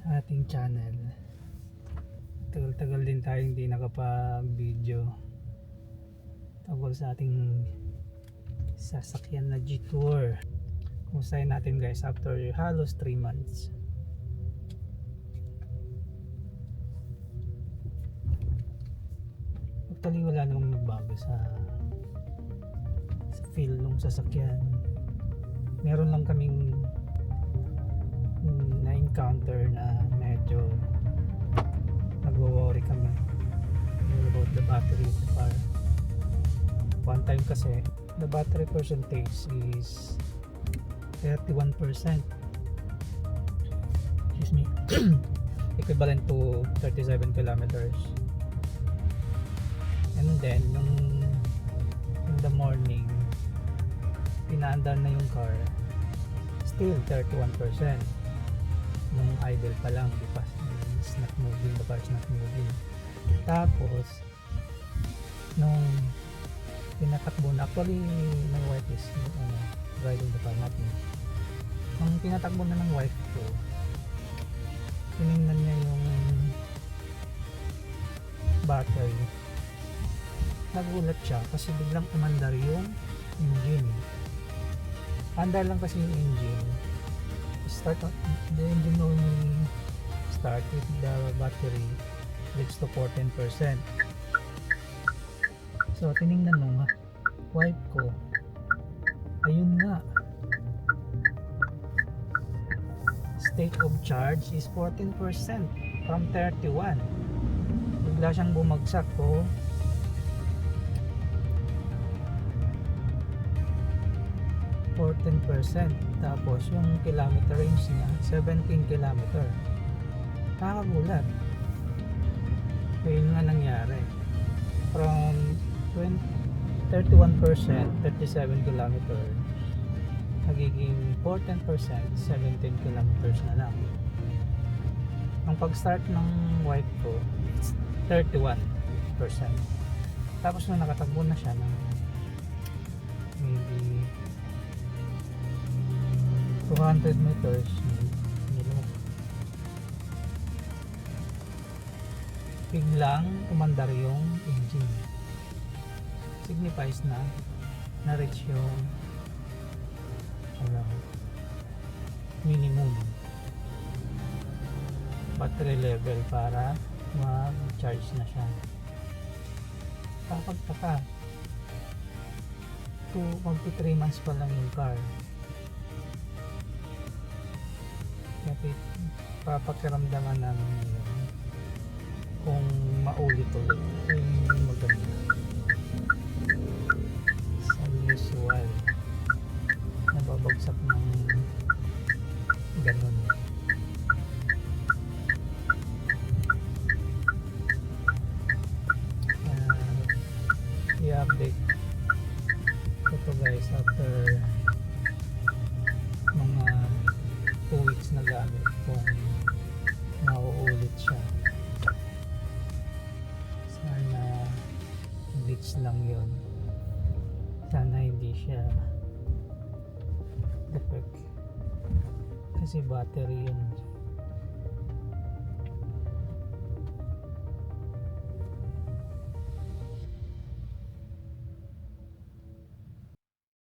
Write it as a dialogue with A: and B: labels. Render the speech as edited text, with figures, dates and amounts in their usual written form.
A: ating channel. Tagal-tagal din tayo hindi nakapag-video tungkol sa ating sasakyan na G-Tour. Kumustahin natin guys after halos 3 months. Actually wala namang nagbago sa feel ng sasakyan. Meron lang kaming na-encounter na medyo nag-worry kami about the battery of the car. One time kasi the battery percentage is 31%, excuse me, equivalent to 37 kilometers. And then in the morning pinaandar na yung car, still 31%. Nung idle pa lang, di pa, it's not moving, the car is not moving. Tapos nung tinatakbo na, actually my wife is driving the car, not me. Nung tinatakbo na ng wife ko, tinignan niya yung battery, nagulat siya kasi biglang umandar yung engine. Andar lang kasi yung engine. The engine only start with the battery reach to 14%. So tinignan nung wife ko, ayun nga, state of charge is 14% from 31. Bigla siyang bumagsak ko. %. Tapos yung kilometer range niya 17 kilometer. Nakakagulat. Kaya yun nga nangyari, from 31%, 37 kilometer, nagiging 14%, 17 kilometers na lang. Ang pag-start ng wife ko, it's 31%. Tapos nung nakatakbo na siya ng maybe 200 meters, biglang umandar yung engine. Signifies na na-reach yung minimum battery level para mag-charge na siya. Kapagtaka, 3 months pa lang yung car. Kaya papakiramdaman namin ngayon kung maulit-ulit yung maganda sa usual nababagsak ng ganun. I-update ko to guys after mga 2 weeks na gamit kung mauulit siya. Sana glitch lang yun, sana hindi siya defect kasi battery yun.